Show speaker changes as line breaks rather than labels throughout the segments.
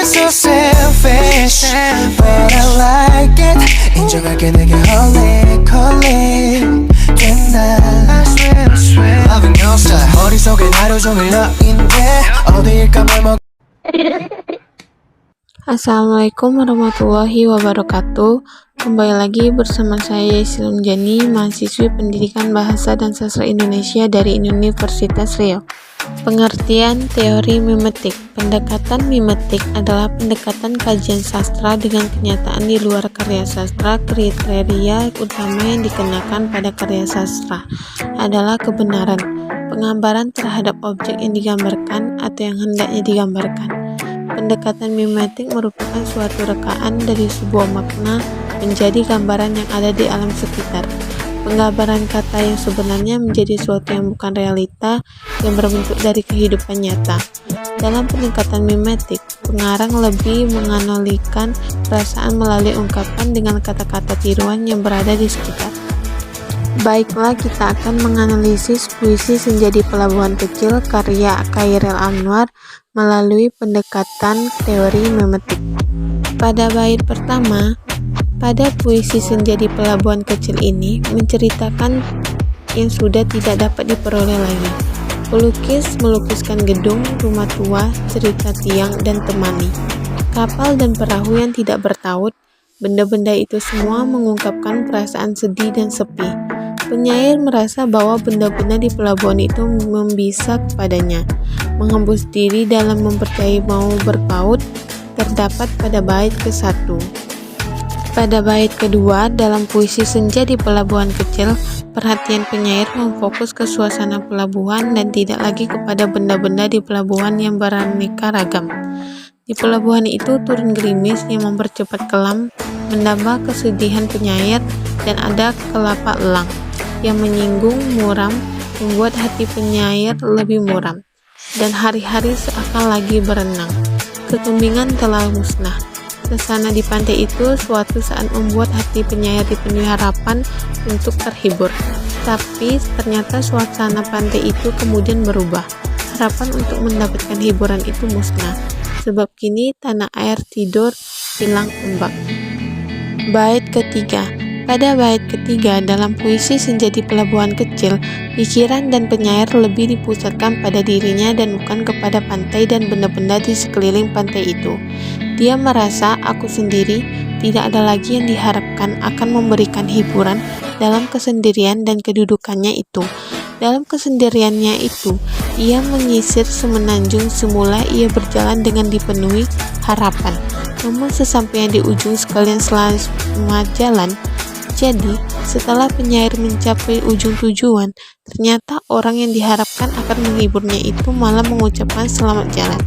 so selfish, but I like it. 인정할게 내게 홀릭 된다. I swear loving your style. 머릿속에 하루 종일 너인데 어디일까 뭘 먹.
Assalamualaikum warahmatullahi wabarakatuh. Kembali lagi bersama saya Yesylum Jani, mahasiswi Pendidikan Bahasa dan Sastra Indonesia dari Universitas Riau. Pengertian teori mimetik. Pendekatan mimetik adalah pendekatan kajian sastra dengan kenyataan di luar karya sastra. Kriteria utama yang dikenakan pada karya sastra adalah kebenaran, penggambaran terhadap objek yang digambarkan atau yang hendaknya digambarkan. Pendekatan mimetik merupakan suatu rekaan dari sebuah makna menjadi gambaran yang ada di alam sekitar. Penggambaran kata yang sebenarnya menjadi suatu yang bukan realita yang berbentuk dari kehidupan nyata. Dalam pendekatan mimetik, pengarang lebih menganalikan perasaan melalui ungkapan dengan kata-kata tiruan yang berada di sekitar. Baiklah, kita akan menganalisis puisi Senja di Pelabuhan Kecil karya Chairil Anwar melalui pendekatan teori mimetik. Pada bait pertama, pada puisi Senja di Pelabuhan Kecil ini menceritakan yang sudah tidak dapat diperoleh lagi. Pelukis melukiskan gedung, rumah tua, cerita tiang, dan temani. Kapal dan perahu yang tidak bertaut, benda-benda itu semua mengungkapkan perasaan sedih dan sepi. Penyair merasa bahwa benda-benda di pelabuhan itu membisa kepadanya, menghembus diri dalam mempercayai mau berpaut, terdapat pada bait ke-1. Pada bait kedua, dalam puisi Senja di Pelabuhan Kecil, perhatian penyair memfokus ke suasana pelabuhan dan tidak lagi kepada benda-benda di pelabuhan yang beraneka ragam. Di pelabuhan itu turun gerimis yang mempercepat kelam, menambah kesedihan penyair, dan ada kelapa elang yang menyinggung muram, membuat hati penyair lebih muram, dan hari-hari seakan lagi berenang. Kekembingan telah musnah. Kesana di pantai itu suatu saat membuat hati penyair dipenuhi harapan untuk terhibur. Tapi ternyata suasana pantai itu kemudian berubah. Harapan untuk mendapatkan hiburan itu musnah, sebab kini tanah air tidur hilang ombak. Bait ketiga. Pada bait ketiga dalam puisi Senja di Pelabuhan Kecil, pikiran dan penyair lebih dipusatkan pada dirinya dan bukan kepada pantai dan benda-benda di sekeliling pantai itu. Dia merasa aku sendiri tidak ada lagi yang diharapkan akan memberikan hiburan dalam kesendirian dan kedudukannya itu. Dalam kesendiriannya itu, ia menyisir semenanjung. Semula ia berjalan dengan dipenuhi harapan. Namun sesampainya di ujung sekalian selama jalan, jadi, setelah penyair mencapai ujung tujuan, ternyata orang yang diharapkan akan menghiburnya itu malah mengucapkan selamat jalan.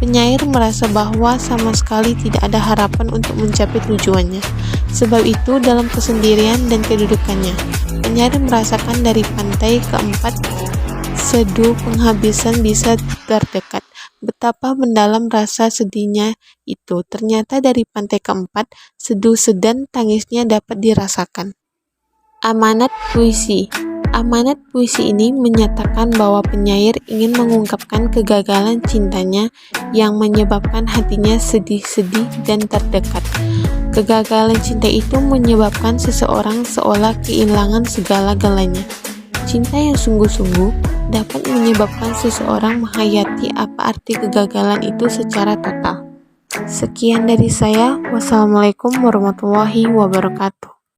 Penyair merasa bahwa sama sekali tidak ada harapan untuk mencapai tujuannya. Sebab itu, dalam kesendirian dan kedudukannya, penyair merasakan dari pantai keempat seduh penghabisan bisa terdekat. Betapa mendalam rasa sedihnya itu. Ternyata dari pantai keempat, seduh sedan tangisnya dapat dirasakan. Amanat puisi. Amanat puisi ini menyatakan bahwa penyair ingin mengungkapkan kegagalan cintanya yang menyebabkan hatinya sedih-sedih dan terdekat. Kegagalan cinta itu menyebabkan seseorang seolah kehilangan segala-galanya. Cinta yang sungguh-sungguh dapat menyebabkan seseorang menghayati apa arti kegagalan itu secara total. Sekian dari saya. Wassalamualaikum warahmatullahi wabarakatuh.